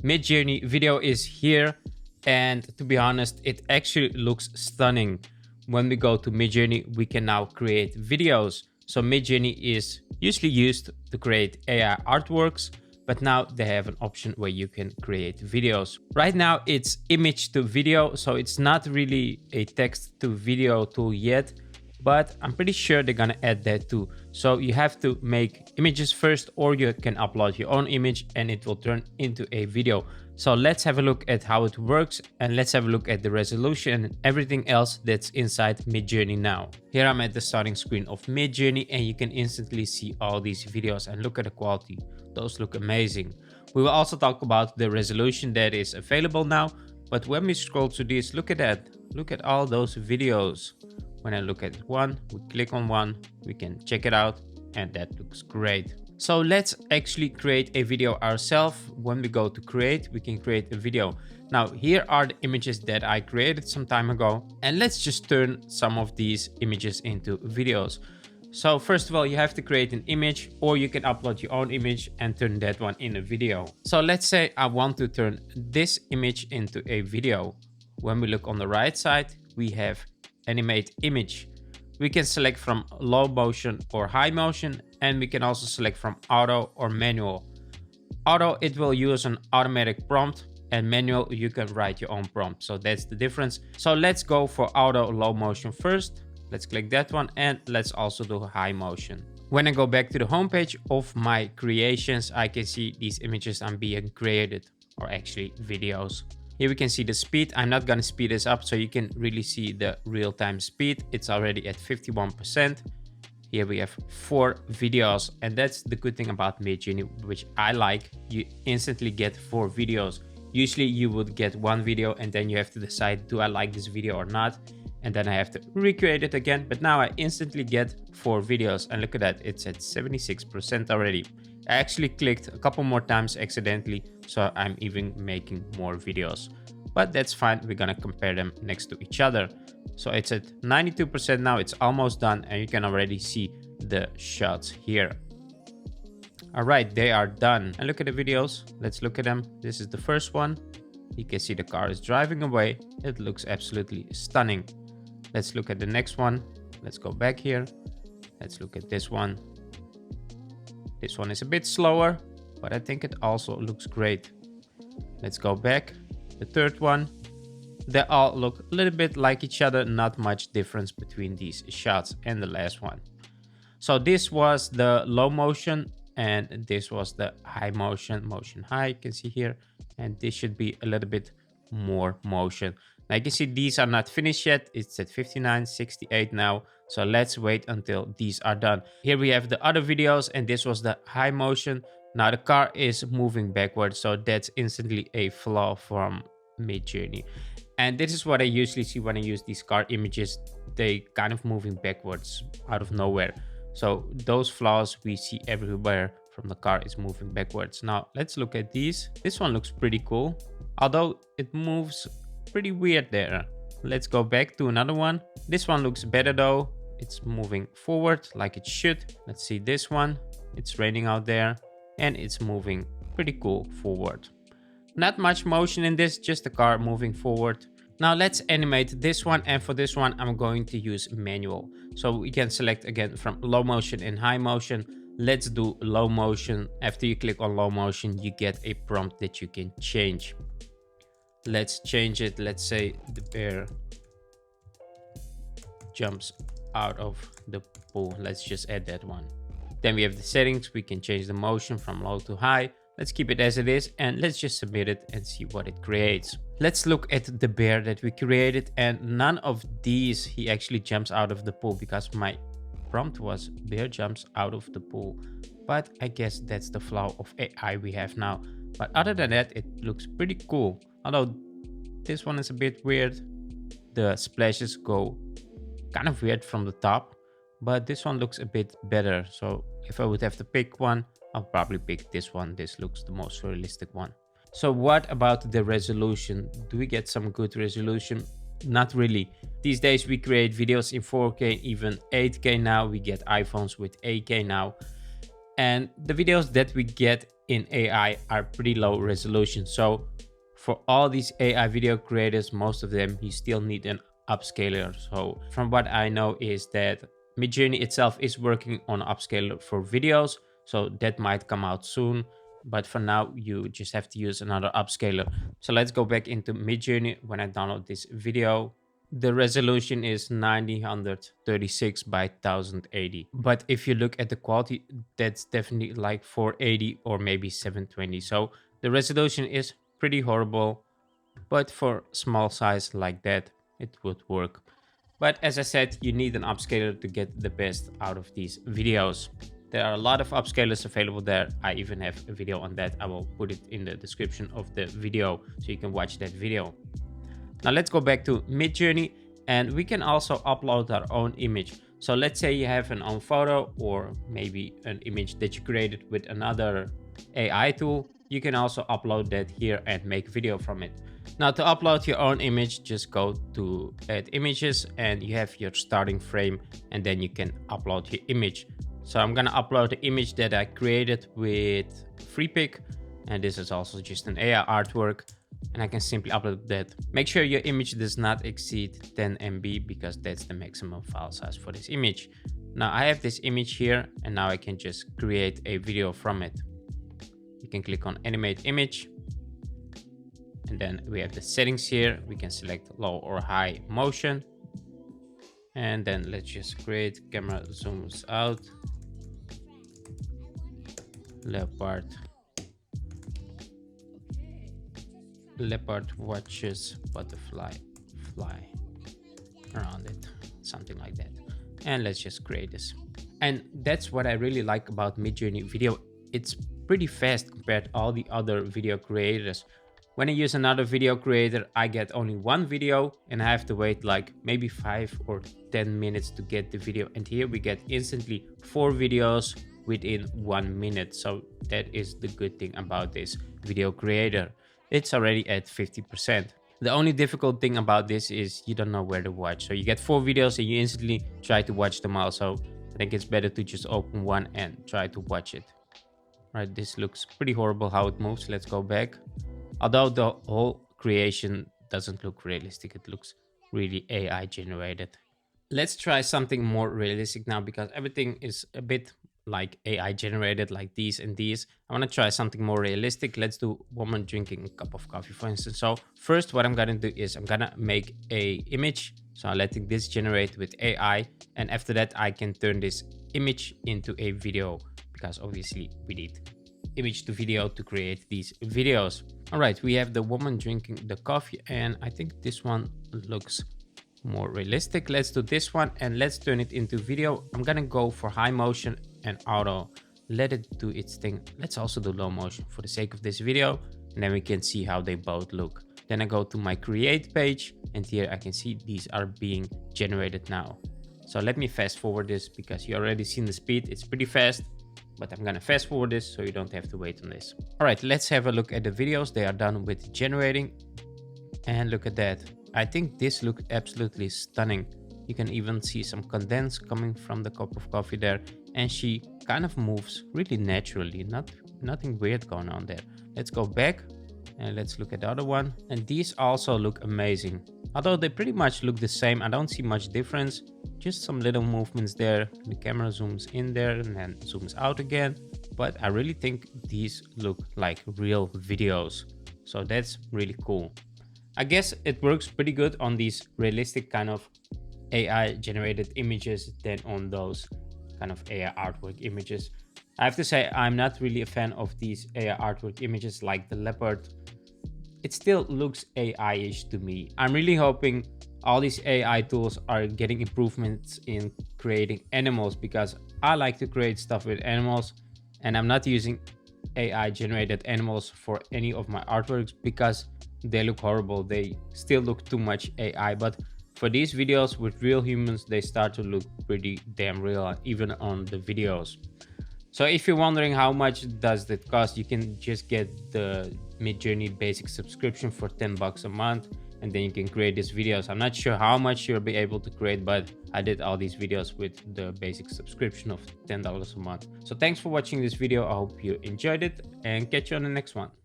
Midjourney Video is here, and to be honest, it actually looks stunning. When we go to Midjourney, we can now create videos. So Midjourney is usually used to create AI artworks, but now they have an option where you can create videos. Right now it's image to video, so it's not really a text to video tool yet, but I'm pretty sure they're gonna add that too. So you have to make images first, or you can upload your own image and it will turn into a video. So let's have a look at how it works, and let's have a look at the resolution and everything else that's inside Midjourney now. Here I'm at the starting screen of Midjourney, and you can instantly see all these videos and look at the quality. Those look amazing. We will also talk about the resolution that is available now, but when we scroll to this, look at that. Look at all those videos. When I look at one, we click on one, we can check it out, and that looks great. So let's actually create a video ourselves. When we go to create, we can create a video. Now here are the images that I created some time ago, and let's just turn some of these images into videos. So first of all, you have to create an image, or you can upload your own image and turn that one in a video. So let's say I want to turn this image into a video. When we look on the right side, we have animate image. We can select from low motion or high motion, and we can also select from auto or manual. Auto, it will use an automatic prompt, and manual, you can write your own prompt. So that's the difference. So let's go for auto low motion first. Let's click that one, and let's also do high motion. When I go back to the homepage of my creations, I can see these images are being created, or actually videos. Here we can see the speed. I'm not gonna speed this up so you can really see the real-time speed. It's already at 51%. Here we have 4 videos, and that's the good thing about Midjourney, which I like. You instantly get 4 videos. Usually you would get 1 video and then you have to decide, do I like this video or not? And then I have to recreate it again. But now I instantly get 4 videos, and look at that, it's at 76% already. I actually clicked a couple more times accidentally, so I'm even making more videos. But that's fine, we're gonna compare them next to each other. So it's at 92% now, it's almost done, and you can already see the shots here. All right, they are done. And look at the videos, let's look at them. This is the first one. You can see the car is driving away. It looks absolutely stunning. Let's look at the next one. Let's go back here. Let's look at this one. This one is a bit slower, but I think it also looks great. Let's go back. The third one. They all look a little bit like each other, not much difference between these shots. And the last one. So this was the low motion, and this was the high motion, motion high, you can see here. And this should be a little bit more motion. Now you can see these are not finished yet. It's at 59, 68 now. So let's wait until these are done. Here we have the other videos, and this was the high motion. Now the car is moving backwards, so that's instantly a flaw from Midjourney. And this is what I usually see when I use these car images. They kind of moving backwards out of nowhere. So those flaws we see everywhere from the car is moving backwards. Now let's look at these. This one looks pretty cool, although it moves pretty weird there. Let's go back to another one. This one looks better though. It's moving forward like it should. Let's see this one. It's raining out there, and it's moving pretty cool forward. Not much motion in this, just the car moving forward. Now let's animate this one, and for this one I'm going to use manual. So we can select again from low motion and high motion. Let's do low motion. After you click on low motion, you get a prompt that you can change. Let's change it. Let's say the bear jumps out of the pool. Let's just add that one. Then we have the settings. We can change the motion from low to high. Let's keep it as it is, and let's just submit it and see what it creates. Let's look at the bear that we created, and none of these he actually jumps out of the pool, because my prompt was bear jumps out of the pool. But I guess that's the flaw of AI we have now. But other than that, it looks pretty cool. Although this one is a bit weird. The splashes go kind of weird from the top, but this one looks a bit better. So if I would have to pick one, I'll probably pick this one. This looks the most realistic one. So what about the resolution? Do we get some good resolution? Not really. These days we create videos in 4K, even 8K now. We get iPhones with 8K now. And the videos that we get in AI are pretty low resolution. So for all these AI video creators, most of them, you still need an upscaler. So from what I know is that Midjourney itself is working on upscaler for videos. So that might come out soon. But for now, you just have to use another upscaler. So let's go back into Midjourney. When I download this video, the resolution is 936 by 1080. But if you look at the quality, that's definitely like 480 or maybe 720. So the resolution is pretty horrible, but for small size like that, it would work. But as I said, you need an upscaler to get the best out of these videos. There are a lot of upscalers available there. I even have a video on that. I will put it in the description of the video so you can watch that video. Now let's go back to Midjourney, and we can also upload our own image. So let's say you have an own photo or maybe an image that you created with another AI tool. You can also upload that here and make video from it. Now to upload your own image, just go to add images and you have your starting frame, and then you can upload your image. So I'm gonna upload the image that I created with FreePic, and this is also just an AI artwork, and I can simply upload that. Make sure your image does not exceed 10 MB because that's the maximum file size for this image. Now I have this image here, and now I can just create a video from it. You can click on animate image, and then we have the settings here. We can select low or high motion, and then let's just create camera zooms out, leopard watches butterfly fly around it, something like that. And let's just create this. And that's what I really like about Midjourney Video. It's pretty fast compared to all the other video creators. When I use another video creator, I get only one video and I have to wait like maybe 5 or 10 minutes to get the video. And here we get instantly 4 videos within 1 minute. So that is the good thing about this video creator. It's already at 50%. The only difficult thing about this is you don't know where to watch. So you get 4 videos and you instantly try to watch them all. So I think it's better to just open one and try to watch it. Right, this looks pretty horrible how it moves. Let's go back. Although the whole creation doesn't look realistic, it looks really AI generated. Let's try something more realistic now, because everything is a bit like AI generated, like these and these. I want to try something more realistic. Let's do woman drinking a cup of coffee, for instance. So first what I'm gonna do is I'm gonna make a image. So I'm letting this generate with AI, and after that I can turn this image into a video, because obviously we need image to video to create these videos. All right, we have the woman drinking the coffee, and I think this one looks more realistic. Let's do this one and let's turn it into video. I'm gonna go for high motion and auto, let it do its thing. Let's also do low motion for the sake of this video, and then we can see how they both look. Then I go to my create page, and here I can see these are being generated now. So let me fast forward this, because you already seen the speed. It's pretty fast, but I'm gonna fast forward this so you don't have to wait on this. All right, let's have a look at the videos. They are done with generating, and look at that. I think this looks absolutely stunning. You can even see some condense coming from the cup of coffee there, and she kind of moves really naturally, nothing weird going on there. Let's go back and let's look at the other one, and these also look amazing. Although they pretty much look the same, I don't see much difference, just some little movements there. The camera zooms in there and then zooms out again, but I really think these look like real videos, so that's really cool. I guess it works pretty good on these realistic kind of AI generated images than on those kind of AI artwork images. I have to say, I'm not really a fan of these AI artwork images like the leopard. It still looks AI-ish to me. I'm really hoping all these AI tools are getting improvements in creating animals, because I like to create stuff with animals, and I'm not using AI generated animals for any of my artworks because they look horrible. They still look too much AI, but for these videos with real humans, they start to look pretty damn real, even on the videos. So if you're wondering how much does that cost, you can just get the Midjourney basic subscription for 10 bucks a month. and then you can create these videos. I'm not sure how much you'll be able to create, but I did all these videos with the basic subscription of $10 a month. So thanks for watching this video. I hope you enjoyed it, and catch you on the next one.